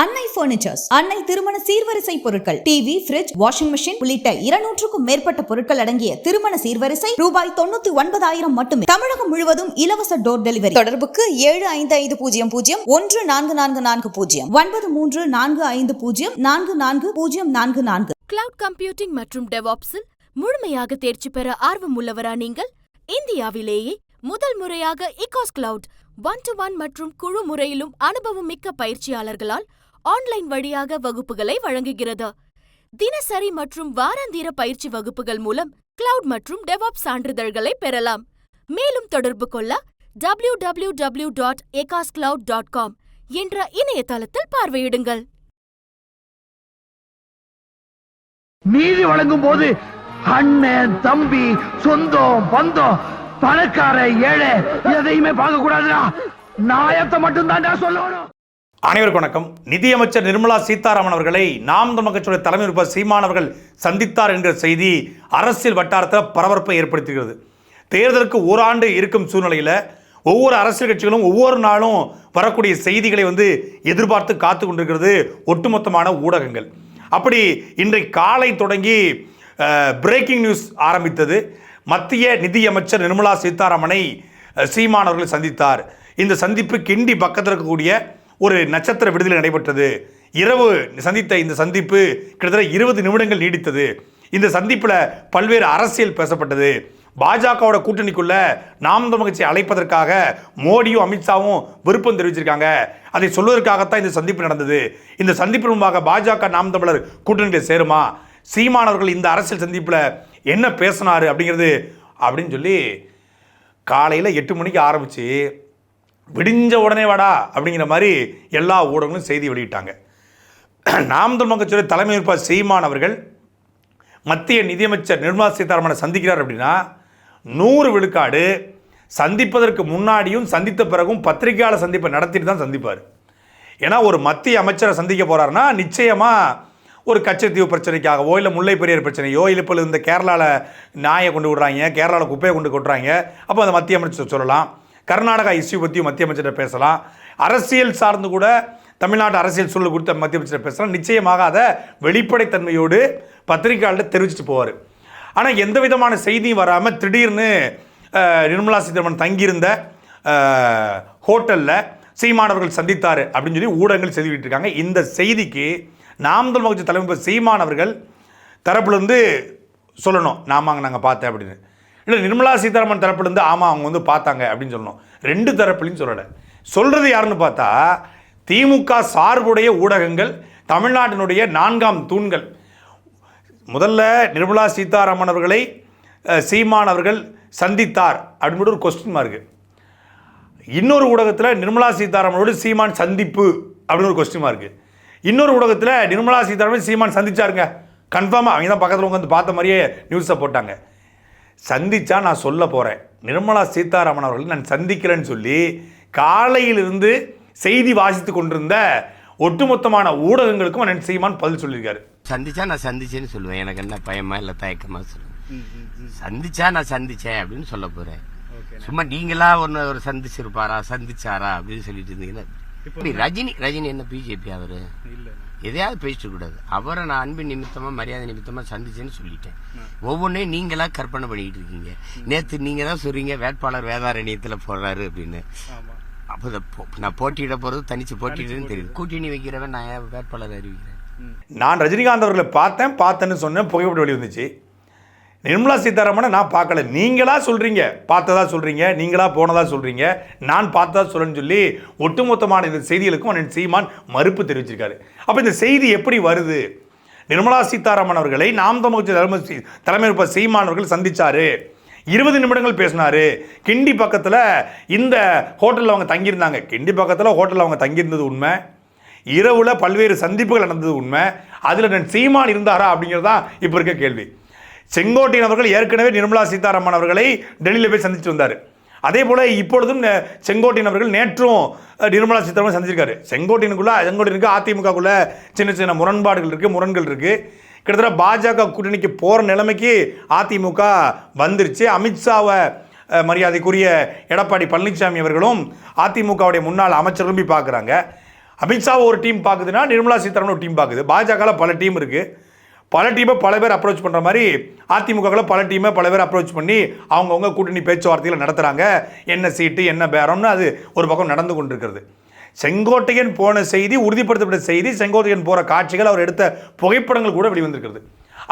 அன்னை பர்னிச்சர்ஸ், அன்னை திருமண சீர்வரிசை பொருட்கள், டிவி, ஃபிரிட்ஜ், வாஷிங் மெஷின் உள்ளிட்ட 200க்கும் மேற்பட்ட பொருட்கள் அடங்கிய திருமண சீர்வரிசை ரூபாய் 99,000 மட்டுமே. தமிழகம் முழுவதும் இலவச டோர் டெலிவரி. தொடர்புக்கு 7550144440 9345044044. கிளவுட் கம்ப்யூட்டிங் மற்றும் டெவாப்ஸில் முழுமையாக தேர்ச்சி பெற ஆர்வம் உள்ளவரா நீங்கள்? இந்தியாவிலேயே முதல் முறையாக இகாஸ் கிளவுட் 1-to-1 மற்றும் குழு முறையிலும் அனுபவம் மிக்க பயிற்சியாளர்களால் ஆன்லைன் வழியாக வகுப்புகளை வழங்குகிறது. தினசரி மற்றும் வாராந்திர பயிற்சி வகுப்புகள் மூலம் கிளவுட் மற்றும் டெவாப்ஸ் சான்றிதழ்களை பெறலாம். மேலும் தொடர்பு கொள்ள www.ecoscloud.com என்ற இணையதளத்தில் பார்வையிடுங்கள். நீதி வழங்கும் போது அண்ணன், தம்பி, சொந்தம், பந்தம், பணக்கார, ஏழை எதையுமே பார்க்க கூடாதுடா. நாயத்தை மட்டும் தான் சொல்லணும். அனைவருக்கும் வணக்கம். நிதியமைச்சர் நிர்மலா சீதாராமன் அவர்களை நாம் தமிழர் கட்சியுடைய தலைமை உறுப்பினர் சீமான் அவர்கள் சந்தித்தார் என்கிற செய்தி அரசியல் வட்டாரத்தில் பரபரப்பை ஏற்படுத்துகிறது. தேர்தலுக்கு ஓராண்டு இருக்கும் சூழ்நிலையில் ஒவ்வொரு அரசியல் கட்சிகளும் ஒவ்வொரு நாளும் வரக்கூடிய செய்திகளை எதிர்பார்த்து காத்து கொண்டிருக்கிறது ஒட்டுமொத்தமான ஊடகங்கள். அப்படி இன்றைக்கு காலை தொடங்கி பிரேக்கிங் நியூஸ் ஆரம்பித்தது. மத்திய நிதியமைச்சர் நிர்மலா சீதாராமனை சீமான் அவர்கள் சந்தித்தார். இந்த சந்திப்பு கிண்டி பக்கத்தில் இருக்கக்கூடிய ஒரு நட்சத்திர விடுதலை நடைபெற்றது. இரவு சந்தித்த இந்த சந்திப்பு கிட்டத்தட்ட 20 நிமிடங்கள் நீடித்தது. இந்த சந்திப்பில் பல்வேறு அரசியல் பேசப்பட்டது. பாஜகவோட கூட்டணிக்குள்ள நாம் தமிழர் கட்சியை அழைப்பதற்காக மோடியும் அமித்ஷாவும் விருப்பம் தெரிவிச்சிருக்காங்க. அதை சொல்வதற்காகத்தான் இந்த சந்திப்பு நடந்தது. இந்த சந்திப்பின் முன்பாக பாஜக நாம் தமிழர் கூட்டணியில் சேருமா, சீமானவர்கள் இந்த அரசியல் சந்திப்பில் என்ன பேசினார் அப்படின்னு சொல்லி காலையில் 8 மணிக்கு ஆரம்பித்து விடிஞ்ச உடனே வாடா அப்படிங்கிற மாதிரி எல்லா ஊடகங்களும் செய்தி வெளியிட்டாங்க. நாம் தமிழர் கட்சியுடைய தலைமை உறுப்பினர் சீமான் அவர்கள் மத்திய நிதியமைச்சர் நிர்மலா சீதாராமனை சந்திக்கிறார் அப்படின்னா 100 விழுக்காடு சந்திப்பதற்கு முன்னாடியும் சந்தித்த பிறகும் பத்திரிகையாளர் சந்திப்பை நடத்திட்டு தான் சந்திப்பார். ஏன்னா ஒரு மத்திய அமைச்சரை சந்திக்க போகிறாருன்னா நிச்சயமாக ஒரு கச்சத்தீவு பிரச்சனைக்காகவோ இல்லை முல்லை பெரியார் பிரச்சனையோ இல்லை இப்போ இந்த கேரளாவில் நாயை கொண்டு விடுறாங்க, கேரளாவில் குப்பையை கொண்டு கொட்டுறாங்க, அப்போ அந்த மத்திய அமைச்சர் சொல்லலாம். கர்நாடகா இஷ்யூ பற்றியும் மத்திய அமைச்சர் பேசலாம். அரசியல் சார்ந்து கூட தமிழ்நாட்டு அரசியல் சூழல் குறித்த மத்திய அமைச்சர் பேசலாம். நிச்சயமாக அதை வெளிப்படைத்தன்மையோடு பத்திரிகையாளர் தெரிவிச்சுட்டு போவார். ஆனால் எந்த விதமான செய்தியும் வராமல் திடீர்னு நிர்மலா சீதாராமன் தங்கியிருந்த ஹோட்டலில் சீமானவர்கள் சந்தித்தார் அப்படின்னு சொல்லி ஊடகங்கள் செய்தி விட்டுருக்காங்க. இந்த செய்திக்கு நாம் தமிழர் கட்சி தலைமை சீமான் அவர்கள் தரப்புலேருந்து சொல்லணும், நாங்கள் பார்த்தேன் அப்படின்னு. இல்லை நிர்மலா சீதாராமன் தரப்புலேருந்து ஆமாம் அவங்க பார்த்தாங்க அப்படின்னு சொல்லணும். 2 தரப்புலையும் சொல்லலை. சொல்கிறது யாருன்னு பார்த்தா திமுக சார்புடைய ஊடகங்கள், தமிழ்நாட்டினுடைய 4ஆம் தூண்கள். முதல்ல நிர்மலா சீதாராமன் அவர்களை சீமான் அவர்கள் சந்தித்தார் அப்படின்னு ஒரு கொஸ்டின் மார்க்கு. இன்னொரு ஊடகத்தில் நிர்மலா சீதாராமனோடு சீமான் சந்திப்பு அப்படின்னு ஒரு கொஸ்டின் மார்க்கு. இன்னொரு ஊடகத்தில் நிர்மலா சீதாராமன் சீமான் சந்திச்சாருங்க கன்ஃபார்மாக, அவங்க தான் பக்கத்தில் உட்காந்து பார்த்த மாதிரியே நியூஸை போட்டாங்க. சந்திச்சா நான் சொல்ல போகிறேன், நிர்மலா சீதாராமன் அவர்கள் நான் சந்திக்கிறேன்னு சொல்லி காலையிலிருந்து செய்தி வாசித்து கொண்டிருந்த ஒட்டுமொத்தமான ஊடகங்களுக்கும் நான் சீமான் பதில் சொல்லியிருக்காரு. சந்திச்சா நான் சந்திச்சேன்னு சொல்லுவேன். எனக்கு என்ன பயமா இல்லை தயக்கமா சொல்லுவேன். சந்திச்சா நான் சந்திச்சேன் அப்படின்னு சொல்ல போறேன். சும்மா நீங்களா ஒரு சந்திச்சாரா அப்படின்னு சொல்லிட்டு இருந்தீங்கன்னா ரஜினி என்ன பிஜேபி அவரு எதையாவது பேசிட்டு கூடாது. அவரை நான் அன்பு நிமித்தமா மரியாதை நிமித்தமா சந்திச்சேன்னு சொல்லிட்டேன். ஒவ்வொன்றையும் நீங்களா கற்பனை பண்ணிக்கிட்டு இருக்கீங்க. நேற்று நீங்க தான் சொல்றீங்க வேட்பாளர் வேதாரண்யத்துல போடுறாரு அப்படின்னு. அப்போ நான் போட்டியிட போறது தனிச்சு போட்டிடுன்னு தெரியுது. கூட்டணி வைக்கிறவன் நான் வேட்பாளர் அறிவிக்கிறேன். நான் ரஜினிகாந்த் அவர்களை பார்த்தேன்னு சொன்னேன். புகைப்பட வெளி வந்துச்சு. நிர்மலா சீதாராமனை நான் பார்க்கல, நீங்களா சொல்கிறீங்க, பார்த்ததா சொல்கிறீங்க, நீங்களா போனதா சொல்கிறீங்க, நான் பார்த்ததா சொல்கிறேன்னு சொல்லி ஒட்டுமொத்தமான இந்த செய்திகளுக்கும் அண்ணன் சீமான் மறுப்பு தெரிவிச்சிருக்காரு. அப்போ இந்த செய்தி எப்படி வருது? நிர்மலா சீதாராமன் அவர்களை நாம் தமிழர் தலைமை உறுப்பினர் சீமான் அவர்கள் சந்தித்தார், 20 நிமிடங்கள் பேசினார். கிண்டி பக்கத்தில் இந்த ஹோட்டலில் அவங்க தங்கியிருந்தாங்க. கிண்டி பக்கத்தில் ஹோட்டலில் அவங்க தங்கியிருந்தது உண்மை. இரவில் பல்வேறு சந்திப்புகள் நடந்தது உண்மை. அதில் நான் சீமான் இருந்தாரா அப்படிங்கிறது தான் இப்போ இருக்க கேள்வி. செங்கோட்டையன் அவர்கள் ஏற்கனவே நிர்மலா சீதாராமன் அவர்களை டெல்லியில் போய் சந்தித்து வந்தார். அதே போல் இப்பொழுதும் செங்கோட்டையன் அவர்கள் நேற்றும் நிர்மலா சீதாராமன் சந்திச்சிருக்காரு. செங்கோட்டையனுக்கு அதிமுகக்குள்ளே சின்ன சின்ன முரண்பாடுகள் இருக்குது, முரண்கள் இருக்குது. கிட்டத்தட்ட பாஜக கூட்டணிக்கு போகிற நிலைமைக்கு அதிமுக வந்துருச்சு. அமித்ஷாவை மரியாதைக்குரிய எடப்பாடி பழனிசாமி அவர்களும் அதிமுகவுடைய முன்னாள் அமைச்சர்களும் போய் பார்க்குறாங்க. அமித்ஷா ஒரு டீம் பார்க்குதுன்னா நிர்மலா சீதாராமன் ஒரு டீம் பார்க்குது. பாஜகவில் பல டீம் இருக்குது. பல டீமை பல பேர் அப்ரோச் பண்ணுற மாதிரி அதிமுகவில் பல டீமை பல பேர் அப்ரோச் பண்ணி அவங்கவுங்க கூட்டணி பேச்சுவார்த்தைகளை நடத்துகிறாங்க. என்ன சீட்டு என்ன பேரம்னு அது ஒரு பக்கம் நடந்து கொண்டிருக்கிறது. செங்கோட்டையன் போன செய்தி, உறுதிப்படுத்தப்பட்ட செய்தி, செங்கோட்டையன் போகிற காட்சிகள், அவர் எடுத்த புகைப்படங்கள் கூட வெளிவந்திருக்கிறது.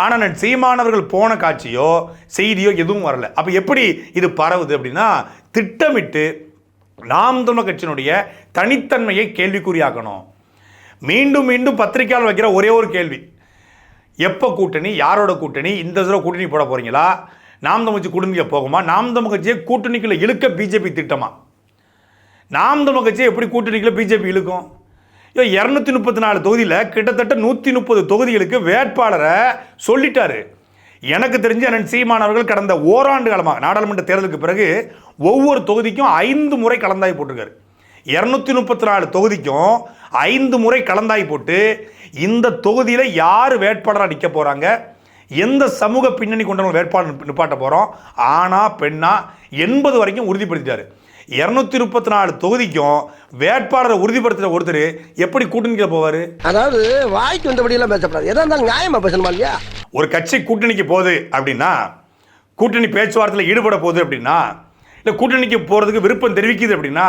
ஆனால் சீமானவர்கள் போன காட்சியோ செய்தியோ எதுவும் வரல. அப்போ எப்படி இது பரவுது அப்படின்னா, திட்டமிட்டு நாம் தமிழர் கட்சியினுடைய தனித்தன்மையை கேள்விக்குறியாக்கணும். மீண்டும் மீண்டும் பத்திரிகையாளர் வைக்கிற ஒரே ஒரு கேள்வி, எப்போ கூட்டணி, யாரோட கூட்டணி, இந்த தடவை கூட்டணி போட போகிறீங்களா, நாம் தமிழ் கட்சி கூட்டணிக்கு போகுமா, நாம் தமிழ் கட்சியை கூட்டணிக்குள்ளே இழுக்க பிஜேபி திட்டமா, நாம் தமிழ் கட்சியை எப்படி கூட்டணிக்குள்ளே பிஜேபி இழுக்கும்? 234 தொகுதியில் கிட்டத்தட்ட 130 தொகுதிகளுக்கு வேட்பாளரை சொல்லிட்டாரு. எனக்கு தெரிஞ்சு அண்ணன் சீமான் அவர்கள் கடந்த ஓராண்டு காலமாக நாடாளுமன்ற தேர்தலுக்கு பிறகு ஒவ்வொரு தொகுதிக்கும் 5 முறை கலந்தாய் போட்டிருக்காரு. 234 தொகுதிக்கும் 5 முறை கலந்தாய் போட்டு இந்த தொகுதியில் யார் வேட்பாளராக நிற்க போகிறாங்க, எந்த சமூக பின்னணி கொண்டவங்க வேட்பாளர் நிப்பாட்ட போகிறோம், ஆனா பெண்ணா 80 வரைக்கும் உறுதிப்படுத்திட்டாரு. 234 தொகுதிக்கும் வேட்பாளரை உறுதிப்படுத்துகிற ஒருத்தர் எப்படி கூட்டணிக்கு போவார்? அதாவது வாய்க்கு வந்தபடியெல்லாம் பேசப்படாது, எதா இருந்தாலும் நியாயமா பேசணுமா இல்லையா? ஒரு கட்சி கூட்டணிக்கு போகுது அப்படின்னா, கூட்டணி பேச்சுவார்த்தையில் ஈடுபட போகுது அப்படின்னா, இல்லை கூட்டணிக்கு போகிறதுக்கு விருப்பம் தெரிவிக்குது அப்படின்னா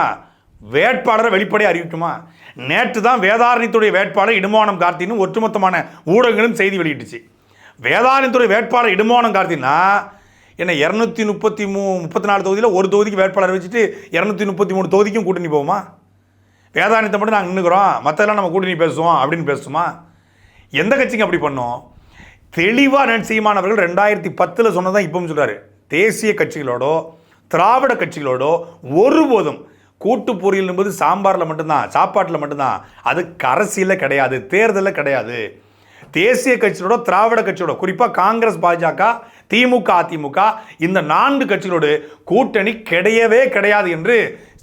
வேட்பாளரை வெளிப்படையாக அறிவிக்குமா? நேற்று தான் வேதாரண்யத்துடைய வேட்பாளர் இடுமானம் கார்த்தின்னு ஒட்டுமொத்தமான ஊடகங்களும் செய்தி வெளியிட்டுச்சு. வேதாரண்யத்துடைய வேட்பாளர் இடுமானம் கார்த்தின்னா என்ன 234 தொகுதியில் ஒரு தொகுதிக்கு வேட்பாளர் வச்சுட்டு 233 தொகுதிக்கும் கூட்டணி போகுமா? வேதாரண்யத்தை மட்டும் நாங்கள் நின்றுக்கிறோம், மற்றெல்லாம் நம்ம கூட்டணி பேசுவோம் அப்படின்னு பேசுமா? எந்த கட்சிக்கு அப்படி பண்ணோம்? தெளிவாக சீமான் அவர்கள் 2010 சொன்னதான் இப்பவும் சொல்கிறாரு, தேசிய கட்சிகளோடோ திராவிட கட்சிகளோடோ ஒருபோதும் கூட்டு பொரியல் என்பது சாம்பாரில் மட்டும்தான், சாப்பாட்டில் மட்டும்தான், அது அரசியலில் கிடையாது, தேர்தலில் கிடையாது. தேசிய கட்சியோட திராவிட கட்சியோட, குறிப்பாக காங்கிரஸ், பாஜக, திமுக, அதிமுக, இந்த 4 கட்சிகளோடு கூட்டணி கிடையவே கிடையாது என்று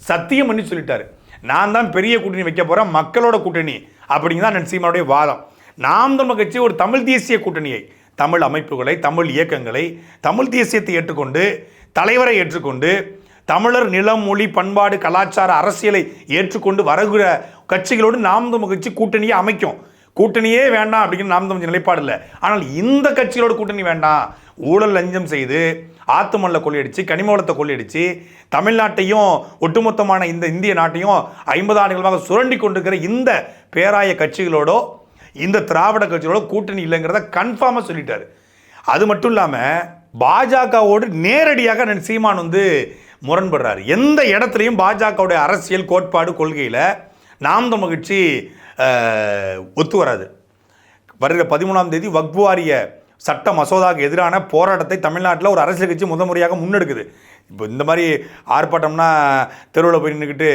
சத்தியம் பண்ணி சொல்லிட்டாரு. நான் தான் பெரிய கூட்டணி வைக்க போகிறேன், மக்களோட கூட்டணி அப்படிங்கிறதான் சீமானுடைய வாதம். நாம் தமிழர் கட்சி ஒரு தமிழ் தேசிய கூட்டணியை, தமிழ் அமைப்புகளை, தமிழ் இயக்கங்களை, தமிழ் தேசியத்தை ஏற்றுக்கொண்டு, தலைவரை ஏற்றுக்கொண்டு, தமிழர் நிலம், மொழி, பண்பாடு, கலாச்சார, அரசியலை ஏற்றுக்கொண்டு வருகிற கட்சிகளோடு நாம் தமிழர் கட்சி கூட்டணியை அமைக்கும். கூட்டணியே வேண்டாம் அப்படிங்கிற நாம் தமிழ் நிலைப்பாடு இல்லை. ஆனால் இந்த கட்சிகளோட கூட்டணி வேண்டாம், ஊழல் லஞ்சம் செய்து ஆத்துமல்ல கொள்ளையடிச்சு, கனிமவளத்தை கொள்ளையடிச்சு, தமிழ்நாட்டையும் ஒட்டுமொத்தமான இந்த இந்திய நாட்டையும் 50 ஆண்டுகளாக சுரண்டி கொண்டிருக்கிற இந்த பேராய கட்சிகளோட, இந்த திராவிட கட்சிகளோட கூட்டணி இல்லைங்கிறத கன்ஃபார்மாக சொல்லிட்டாரு. அது மட்டும் இல்லாமல் பாஜகவோடு நேரடியாக சீமான் முரண்படுறாரு. எந்த இடத்துலையும் பாஜகவுடைய அரசியல் கோட்பாடு, கொள்கையில் நாம் தமிழர் கட்சி ஒத்து வராது. வருகிற 13ஆம் தேதி வக்ஃப் வாரிய சட்ட மசோதாவுக்கு எதிரான போராட்டத்தை தமிழ்நாட்டில் ஒரு அரசியல் கட்சி முறையாக முன்னெடுக்குது. இப்போ இந்த மாதிரி ஆர்ப்பாட்டம்னா தெருவில் போய் நின்றுக்கிட்டு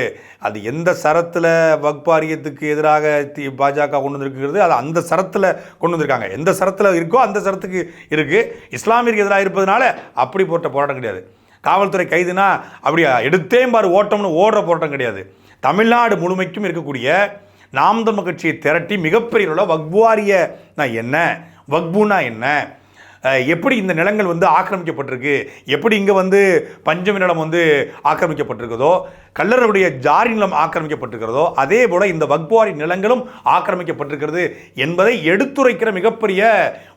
அது எந்த சரத்தில் வக்ஃப் வாரியத்துக்கு எதிராக பாஜக கொண்டு வந்திருக்கிறது, அது அந்த சரத்தில் கொண்டு வந்திருக்காங்க. எந்த சரத்தில் இருக்கோ அந்த சரத்துக்கு இருக்குது. இஸ்லாமியருக்கு எதிராக இருப்பதனால அப்படி போட்ட போராட்டம் கிடையாது. காவல்துறை கைதுனா அப்படியா எடுத்தே பாரு ஓட்டம்னு ஓடுற போராட்டம் கிடையாது. தமிழ்நாடு முழுமைக்கும் இருக்கக்கூடிய நாம் தமிழர் கட்சியை திரட்டி மிகப்பெரிய அளவில் வக்ஃப் வாரியனா என்ன, வக்ஃபுனா என்ன, எப்படி இந்த நிலங்கள் ஆக்கிரமிக்கப்பட்டிருக்கு, எப்படி இங்கே பஞ்சமி நிலம் ஆக்கிரமிக்கப்பட்டிருக்கிறதோ, கல்லர்களுடைய ஜாரி நிலம் ஆக்கிரமிக்கப்பட்டிருக்கிறதோ, அதே போல் இந்த வக்ஃப் வாரிய நிலங்களும் ஆக்கிரமிக்கப்பட்டிருக்கிறது என்பதை எடுத்துரைக்கிற மிகப்பெரிய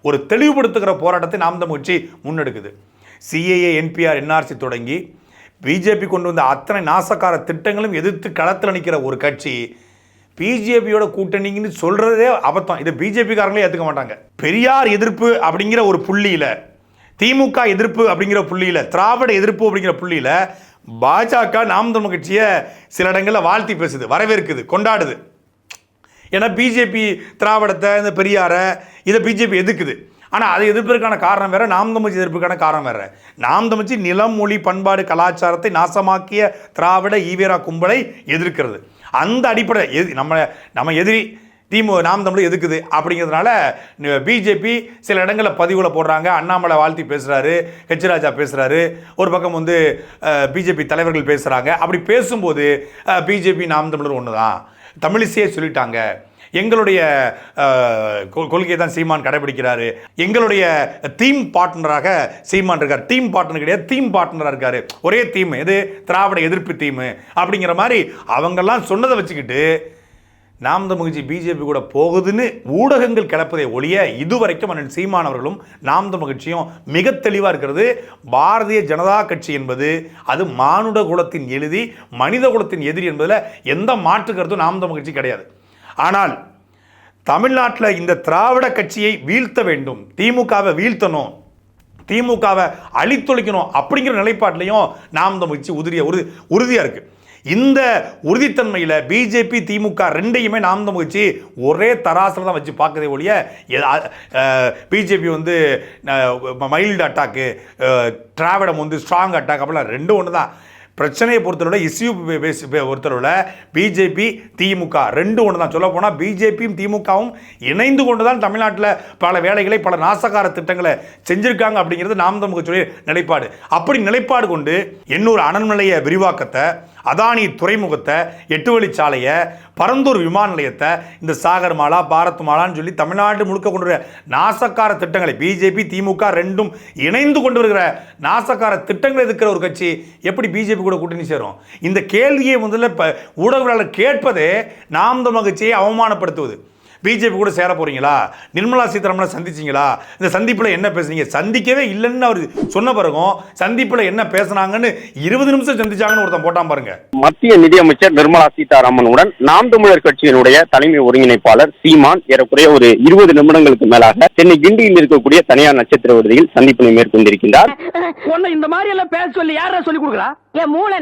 ஒரு தெளிவுபடுத்துகிற போராட்டத்தை நாம் தமிழர் கட்சி முன்னெடுக்குது. சிஏஏ, என்பிஆர், என்ஆர்சி தொடங்கி பிஜேபி கொண்டு வந்த அத்தனை நாசக்கார திட்டங்களும் எதிர்த்து களத்தில் நிற்கிற ஒரு கட்சி பிஜேபியோட கூட்டணின்னு சொல்கிறதே அபத்தம். இதை பிஜேபிக்காரங்களே ஏற்றுக்க மாட்டாங்க. பெரியார் எதிர்ப்பு அப்படிங்கிற ஒரு புள்ளியில், திமுக எதிர்ப்பு அப்படிங்கிற புள்ளியில், திராவிட எதிர்ப்பு அப்படிங்கிற புள்ளியில் பாஜக நாம் தமிழர் கட்சியை சில இடங்களில் வாழ்த்தி பேசுது, வரவேற்குது, கொண்டாடுது. ஏன்னா பிஜேபி திராவிடத்தை, இந்த பெரியாரை, இதை பிஜேபி எதிர்க்குது. ஆனால் அதை எதிர்ப்பதற்கான காரணம் வேறு, நாம் தமிழ் எதிர்ப்புக்கான காரணம் வேறு. நாம் தமிழ் நிலம், மொழி, பண்பாடு, கலாச்சாரத்தை நாசமாக்கிய திராவிட ஈவேரா கும்பலை எதிர்க்கிறது. அந்த அடிப்படை நம்ம எதிரி நாம் தமிழ் எதுக்குது அப்படிங்கிறதுனால பிஜேபி சில இடங்களில் பதிவுகளை போடுறாங்க. அண்ணாமலை வாழ்த்தி பேசுகிறாரு, ஹெச் ராஜா பேசுகிறாரு, ஒரு பக்கம் பிஜேபி தலைவர்கள் பேசுகிறாங்க. அப்படி பேசும்போது பிஜேபி நாம் தமிழர் ஒன்று தான், தமிழிசையே சொல்லிட்டாங்க, எங்களுடைய கொள்கையை தான் சீமான் கடைபிடிக்கிறாரு, எங்களுடைய தீம் பார்ட்னராக சீமான் இருக்கார். டீம் பார்ட்னர் கிடையாது, தீம் பார்ட்னராக இருக்காரு. ஒரே தீம், எது? திராவிட எதிர்ப்பு தீம் அப்படிங்கிற மாதிரி அவங்கெல்லாம் சொன்னதை வச்சுக்கிட்டு நாம் தமிழர் கட்சி பிஜேபி கூட போகுதுன்னு ஊடகங்கள் கிளப்பதை ஒழிய இதுவரைக்கும் அண்ணன் சீமான் அவர்களும் நாம் தமிழர் கட்சியும் மிக தெளிவாக இருக்கிறது. பாரதிய ஜனதா கட்சி என்பது அது மானுட குலத்தின் எழுதி மனித குலத்தின் எதிரி என்பதில் எந்த மாற்று கருத்தும் நாம் தமிழர் கட்சி கிடையாது. ஆனால் தமிழ்நாட்டில் இந்த திராவிட கட்சியை வீழ்த்த வேண்டும், திமுகவை வீழ்த்தணும், திமுகவை அழித்தொழிக்கணும் அப்படிங்கிற நிலைப்பாட்டிலையும் நாம் தமிழர் கட்சி உறுதியாக இருக்குது. இந்த உறுதித்தன்மையில் பிஜேபி திமுக ரெண்டையுமே நாம் தமிழர் கட்சி ஒரே தராசில் தான் வச்சு பார்க்கறதே ஒழிய பிஜேபி வந்து மைல்டு அட்டாக்கு, திராவிடம் வந்து ஸ்ட்ராங் அட்டாக் அப்படிலாம் ரெண்டும் ஒன்று தான். பிரச்சனையை பொறுத்தளவில் இஸ்யூ பொறுத்தளவில் பிஜேபி திமுக ரெண்டு ஒன்று தான். சொல்ல போனால் பிஜேபியும் திமுகவும் இணைந்து கொண்டு தான் தமிழ்நாட்டில் பல வேலைகளை பல நாசகார திட்டங்களை செஞ்சுருக்காங்க அப்படிங்கிறது நாம் தமிழர் கட்சியுடைய நிலைப்பாடு. அப்படி நிலைப்பாடு கொண்டு எண்ணூர் அனல் நிலைய விரிவாக்கத்தை, அதானி துறைமுகத்தை, 8 வழிச்சாலையை, பரந்தூர் விமான நிலையத்தை, இந்த சாகர் மாலா பாரத் மாலான்னு சொல்லி தமிழ்நாடு முழுக்க கொண்டு வர நாசக்கார திட்டங்களை பிஜேபி திமுக ரெண்டும் இணைந்து கொண்டு வருகிற நாசக்கார திட்டங்களை இருக்கிற ஒரு கட்சி எப்படி பிஜேபி கூட கூட்டணி சேரும்? இந்த கேள்வியை முதல்ல ஊடகங்களால் கேட்பதே நாம் தமிழர் கட்சியை அவமானப்படுத்துவது. பிஜேபி கூட சேர போறீங்களா? நிர்மலா சீதாராமனை சந்திச்சிங்களா? இந்த சந்திப்பில் என்ன பேசுனீங்க? சந்திக்கவே இல்லைன்னு அவர் சொன்ன பிறகும் சந்திப்பில் என்ன பேசினாங்கன்னு 20 நிமிஷம் சந்திச்சாங்கன்னு ஒருத்தன் போட்டான் பாருங்க. மத்திய நிதியமைச்சர் நிர்மலா சீதாராமனுடன் நாம் தமிழர் கட்சியினுடைய தலைமை ஒருங்கிணைப்பாளர் சீமான் ஏறக்குறைய ஒரு 20 நிமிடங்களுக்கு மேலாக சென்னை கிண்டியில் இருக்கக்கூடிய தனியார் நட்சத்திர விடுதியில் சந்திப்பினை மேற்கொண்டிருக்கின்றார். இந்த மாதிரி எல்லாம் பேச சொல்லி யாரா சொல்லி கொடுக்குறா? மூளை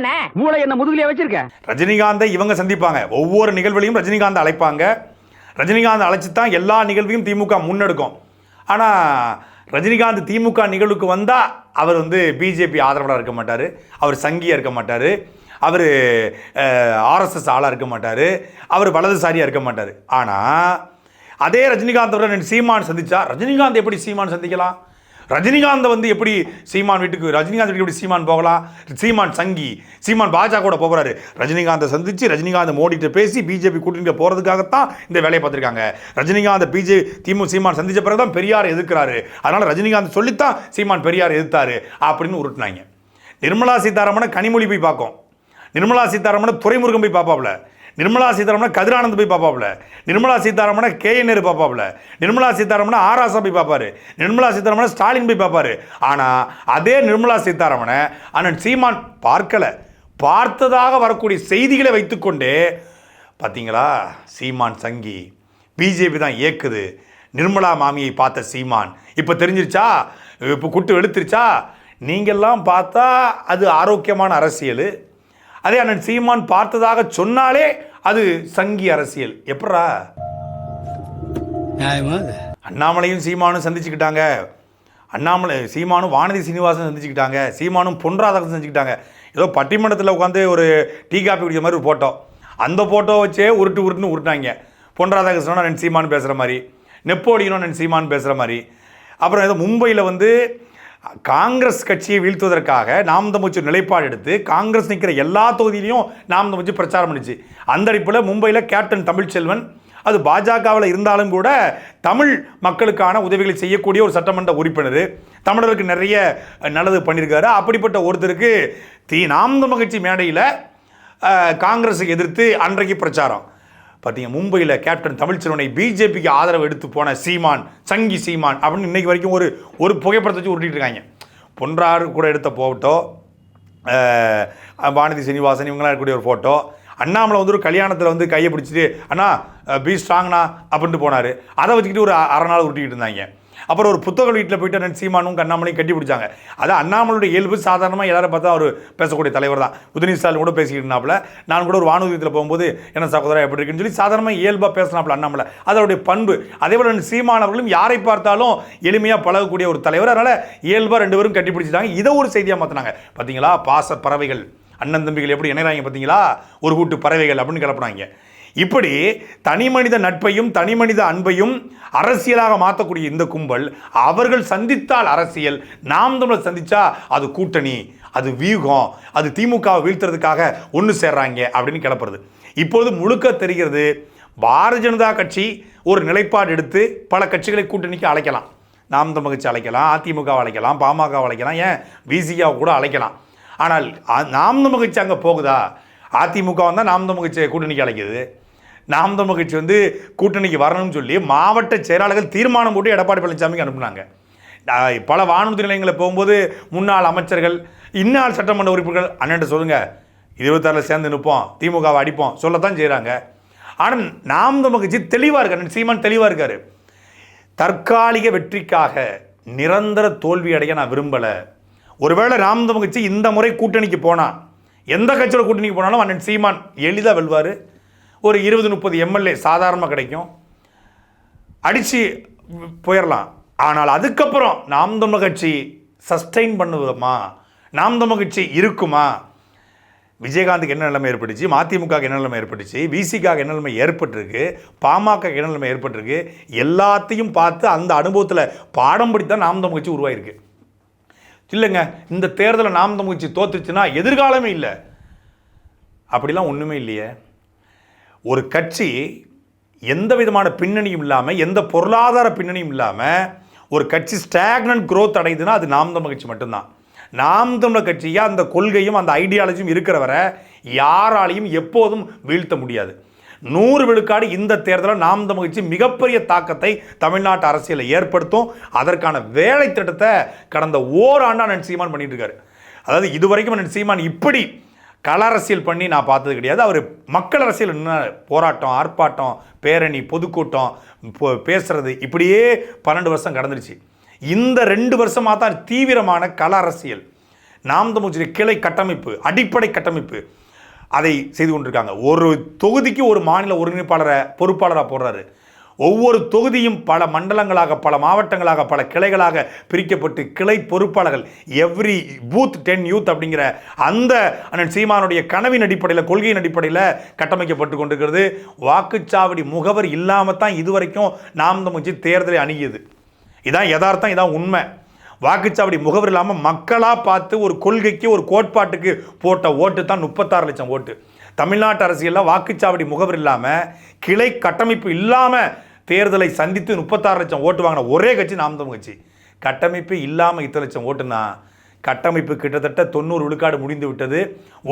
என்ன முதுகுலயே வச்சிருக்க? ரஜினிகாந்தை இவங்க சந்திப்பாங்க. ஒவ்வொரு நிகழ்வுலையும் ரஜினிகாந்த் அழைப்பாங்க. ரஜினிகாந்த் அழைச்சி தான் எல்லா நிகழ்வையும் திமுக முன்னெடுக்கும். ஆனால் ரஜினிகாந்த் திமுக நிகழ்வுக்கு வந்தால் அவர் வந்து பிஜேபி ஆதரவாளர் இருக்க மாட்டார், அவர் சங்கியாக இருக்க மாட்டார், அவர் ஆர்எஸ்எஸ் ஆளாக இருக்க மாட்டார், அவர் வலதுசாரியாக இருக்க மாட்டார். ஆனால் அதே ரஜினிகாந்தோட சீமான் சந்திச்சா ரஜினிகாந்த் எப்படி சீமான் சந்திக்கலாம்? ரஜினிகாந்த் வந்து எப்படி சீமான் வீட்டுக்கு ரஜினிகாந்த் வீட்டுக்கு எப்படி சீமான் போகலாம்? சீமான் சங்கி, சீமான் பாஜக கூட போகிறாரு. ரஜினிகாந்தை சந்தித்து ரஜினிகாந்த் மோடிகிட்ட பேசி பிஜேபி கூட்டணியில் போகிறதுக்காகத்தான் இந்த வேலையை பார்த்துருக்காங்க. ரஜினிகாந்த் சீமான் சந்தித்த பிறகு தான் பெரியார் எதிர்க்கிறாரு, அதனால் ரஜினிகாந்த் சொல்லித்தான் சீமான் பெரியார் எதிர்த்தாரு அப்படின்னு உருட்டினாங்க. நிர்மலா சீதாராமனை கனிமொழி போய் பார்க்கும், நிர்மலா சீதாராமனை துரைமுருகன் போய் பார்ப்பாப்ல, நிர்மலா சீதாராமனை கதிரானந்த் போய் பார்ப்பாப்ல, நிர்மலா சீதாராமனை KN நேரு பார்ப்பாப்ல, நிர்மலா சீதாராமனை ஆராசா போய் பார்ப்பாரு, நிர்மலா சீதாராமனை ஸ்டாலின் போய் பார்ப்பாரு. ஆனால் அதே நிர்மலா சீதாராமனை அண்ணன் சீமான் பார்க்கல. பார்த்ததாக வரக்கூடிய செய்திகளை வைத்துக்கொண்டே பார்த்தீங்களா சீமான் சங்கி, பிஜேபி தான் இயக்குது, நிர்மலா மாமியை பார்த்த சீமான் இப்போ தெரிஞ்சிருச்சா, இப்போ குட்டு வெளுத்துருச்சா? நீங்கள்லாம் பார்த்தா அது ஆரோக்கியமான அரசியல். அதே அண்ணன் சீமான் பார்த்ததாக சொன்னாலே அது சங்கி அரசியல். எப்படா? அண்ணாமலையும் சீமானும் சந்திச்சுக்கிட்டாங்க, அண்ணாமலை சீமானும் வானதி சீனிவாசன் சந்திச்சுக்கிட்டாங்க, சீமானும் பொன் ராதாகிருஷ்ணன் சந்திச்சுக்கிட்டாங்க. ஏதோ பட்டிமன்றத்தில் உட்காந்து ஒரு டீ காப்பி குடிக்கிற மாதிரி ஒரு ஃபோட்டோ, அந்த ஃபோட்டோ வச்சே உருட்டுன்னு உருட்டாங்க. பொன் ராதாகிருஷ்ணன் அண்ணன் சீமான் பேசுகிற மாதிரி, நெப்போலியனும் அண்ணன் சீமான் பேசுகிற மாதிரி. அப்புறம் ஏதோ மும்பையில் வந்து காங்கிரஸ் கட்சியை வீழ்த்துவதற்காக நாம் தமிழ் நிலைப்பாடு எடுத்து காங்கிரஸ் நிற்கிற எல்லா தொகுதியிலையும் நாம் தமிழ் பிரச்சாரம் பண்ணிச்சு. அந்த அடிப்பில் மும்பையில் கேப்டன் தமிழ்ச்செல்வன், அது பாஜகவில் இருந்தாலும் கூட தமிழ் மக்களுக்கான உதவிகளை செய்யக்கூடிய ஒரு சட்டமன்ற உறுப்பினர், தமிழருக்கு நிறைய நல்லது பண்ணியிருக்காரு. அப்படிப்பட்ட ஒருத்தருக்கு நாம் தமிழ் கட்சி மேடையில் காங்கிரஸுக்கு எதிர்த்து அன்றைக்கு பிரச்சாரம் பார்த்தீங்க. மும்பையில் கேப்டன் தமிழ்ச்செல்வனை பிஜேபிக்கு ஆதரவு எடுத்து போன சீமான், சங்கி சீமான் அப்படின்னு இன்றைக்கு வரைக்கும் ஒரு புகைப்படத்தை வச்சு உருட்டிட்டு இருக்காங்க. பொன்றார் கூட எடுத்த ஃபோட்டோ, வானதி சீனிவாசன் இவங்களாம் இருக்கக்கூடிய ஒரு ஃபோட்டோ. அண்ணாமலை வந்து ஒரு கல்யாணத்தில் வந்து கையை பிடிச்சிட்டு அண்ணா பி ஸ்ட்ராங்னா அப்படின்ட்டு போனார். அதை வச்சுக்கிட்டு ஒரு அரை நாள் உருட்டிக்கிட்டு இருந்தாங்க. அப்புறம் ஒரு புத்தக வீட்டில் போயிட்டு அண்ணன் சீமானும் அண்ணாமலையும் கட்டி பிடிச்சாங்க. அது அண்ணாமலையுடைய இயல்பு. சாதாரணமாக எல்லாரும் பார்த்தா அவர் பேசக்கூடிய தலைவர் தான். உதயநிதி ஸ்டாலின் கூட பேசிக்கிட்டு இருந்தாப்புல. நான் கூட ஒரு வானூர்தியில் போகும்போது என்ன சகோதரா எப்படி இருக்குன்னு சொல்லி சாதாரணமாக இயல்பாக பேசினாப்புல அண்ணாமலை. அதனுடைய பண்பு. அதே போல் சீமான் அவர்களும் யாரை பார்த்தாலும் எளிமையாக பழகக்கூடிய ஒரு தலைவர். அதனால் இயல்பாக 2 பேரும் கட்டி பிடிச்சிட்டாங்க. இதை ஒரு செய்தியாக மாற்றினாங்க. பார்த்தீங்களா, பாச பறவைகள் அண்ணன் தம்பிகள் எப்படி இணைறாங்க பார்த்தீங்களா, ஒரு கூட்டு பறவைகள் அப்படின்னு கிளப்புனாங்க. இப்படி தனி மனித நட்பையும் தனி மனித அன்பையும் அரசியலாக மாற்றக்கூடிய இந்த கும்பல், அவர்கள் சந்தித்தால் அரசியல், நாம் தமிழர் சந்திச்சா அது கூட்டணி, அது வியூகம், அது திமுகவை வீழ்த்துறதுக்காக ஒன்று சேர்றாங்க அப்படின்னு கிளப்புறது. இப்போது முழுக்க தெரிகிறது, பாரதிய ஜனதா கட்சி ஒரு நிலைப்பாடு எடுத்து பல கட்சிகளை கூட்டணிக்கு அழைக்கலாம். நாம் தமிழர் கட்சி அழைக்கலாம், அதிமுக அழைக்கலாம், பாமக அழைக்கலாம், ஏன் விசிகா கூட அழைக்கலாம். ஆனால் நாம் தமிழர் கட்சி அங்கே போகுதா? அதிமுக வந்தால் நாம் தமிழர் கட்சி கூட்டணிக்கு அழைக்குது, நாம் தமிழர் கட்சி வந்து கூட்டணிக்கு வரணும்னு சொல்லி மாவட்ட செயலாளர்கள் தீர்மானம் போட்டு எடப்பாடி பழனிசாமிக்கு அனுப்புனாங்க. பல வானூர்தி நிலையங்களில் போகும்போது முன்னாள் அமைச்சர்கள் இந்நாள் சட்டமன்ற உறுப்பினர்கள் அண்ணன் சொல்லுங்கள் 26 சேர்ந்து நிற்போம், திமுகவை அடிப்போம் சொல்லத்தான் செய்கிறாங்க. ஆனால் நாம் தமிழர் கட்சி தெளிவாக இருக்காரு, சீமான் தெளிவாக இருக்காரு. தற்காலிக வெற்றிக்காக நிரந்தர தோல்வி அடைய நான் விரும்பலை. ஒருவேளை நாம் தமிழர் கட்சி இந்த முறை கூட்டணிக்கு போனால், எந்த கட்சியோட கூட்டணிக்கு போனாலும் அண்ணன் சீமான் எளிதாக வெல்வார். ஒரு 20-30 எம்எல்ஏ சாதாரணமாக கிடைக்கும், அடித்து போயிடலாம். ஆனால் அதுக்கப்புறம் நாம் தமிழர் கட்சி சஸ்டெயின் பண்ணுவோமா, நாம் தமிழர் கட்சி இருக்குமா? விஜயகாந்துக்கு என்ன நிலைமை ஏற்பட்டுச்சு, மதிமுகவுக்கு என்ன நிலைமை ஏற்பட்டுச்சு, விசிகாவுக்கு என்ன நிலைமை ஏற்பட்டிருக்கு, பாமக என்ன நிலைமை ஏற்பட்டிருக்கு, எல்லாத்தையும் பார்த்து அந்த அனுபவத்தில் பாடம் படித்தான் நாம் தமிழர் கட்சி உருவாயிருக்கு. இல்லைங்க, இந்த தேர்தலில் நாம் தமிழர் கட்சி தோத்துச்சுன்னா எதிர்காலமே இல்லை. அப்படிலாம் ஒன்றுமே இல்லையே. ஒரு கட்சி எந்த விதமான பின்னணியும் இல்லாமல், எந்த பொருளாதார பின்னணியும் இல்லாமல் ஒரு கட்சி ஸ்டாக்னன்ட் growth அடையுதுன்னா அது நாம் தமிழர் கட்சி மட்டும்தான். நாம் தமிழர் கட்சியை அந்த கொள்கையும் அந்த ஐடியாலஜியும் இருக்கிறவரை யாராலையும் எப்போதும் வீழ்த்த முடியாது. 100 விழுக்காடு இந்த தேர்தலில் நாம் தமிழர் கட்சி மிகப்பெரிய தாக்கத்தை தமிழ்நாட்டு அரசியலில் ஏற்படுத்தும். அதற்கான வேலை திட்டத்தை கடந்த ஓராண்டு அண்ணன் சீமான் பண்ணிட்டு இருக்காரு. அதாவது இதுவரைக்கும் அண்ணன் சீமான் இப்படி கள அரசியல் பண்ணி நான் பார்த்தது கிடையாது. அவர் மக்கள் அரசியல் என்ன போராட்டம், ஆர்ப்பாட்டம், பேரணி, பொதுக்கூட்டம், பேசுறது, இப்படியே 12 வருஷம் கடந்துருச்சு. இந்த 2 வருஷமாக தான் தீவிரமான கள அரசியல், நாம் தமிழர் கிளை கட்டமைப்பு, அடிப்படை கட்டமைப்பு அதை செய்து கொண்டிருக்காங்க. ஒரு தொகுதிக்கு ஒரு மாநில ஒருங்கிணைப்பாளரை பொறுப்பாளராக போடுறாரு. ஒவ்வொரு தொகுதியும் பல மண்டலங்களாக, பல மாவட்டங்களாக, பல கிளைகளாக பிரிக்கப்பட்டு கிளை பொறுப்பாளர்கள், எவ்ரி பூத் 10 யூத் அப்படிங்கிற அந்த அண்ணன் சீமானுடைய கனவின் அடிப்படையில், கொள்கையின் அடிப்படையில் கட்டமைக்கப்பட்டு கொண்டிருக்கிறது. வாக்குச்சாவடி முகவர் இல்லாமல் தான் இதுவரைக்கும் நாம் தமிழர் தேர்தலை அணுகியது. இதான் யதார்த்தம், இதான் உண்மை. வாக்குச்சாவடி முகவர் இல்லாமல் மக்களாக பார்த்து ஒரு கொள்கைக்கு, ஒரு கோட்பாட்டுக்கு போட்ட ஓட்டு தான் 36 லட்சம் ஓட்டு. தமிழ்நாட்டு அரசியலில் வாக்குச்சாவடி முகவர் இல்லாமல், கிளை கட்டமைப்பு இல்லாமல் தேர்தலை சந்தித்து 36 லட்சம் ஓட்டு வாங்கின ஒரே கட்சி நாம் தமிழர் கட்சி. கட்டமைப்பு இல்லாமல் இத்தனை லட்சம் ஓட்டுனா கட்டமைப்பு கிட்டத்தட்ட 90 விழுக்காடு முடிந்து விட்டது.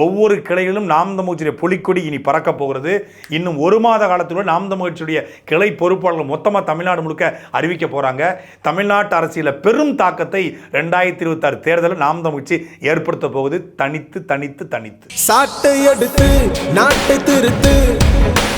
ஒவ்வொரு கிளையிலும் நாம் தமிழர் கட்சியுடைய புலிக்கொடி இனி பறக்க போகிறது. இன்னும் 1 மாத காலத்துடன் நாம் தமிழர் கட்சியுடைய கிளை பொறுப்பாளர்கள் மொத்தமாக தமிழ்நாடு முழுக்க அறிவிக்க போகிறாங்க. தமிழ்நாட்டு அரசியலில் பெரும் தாக்கத்தை 2026 தேர்தலில் நாம் தமிழர் கட்சி ஏற்படுத்த போகுது. தனித்து தனித்து தனித்து சாட்டை எடுத்து நாட்டை திருத்து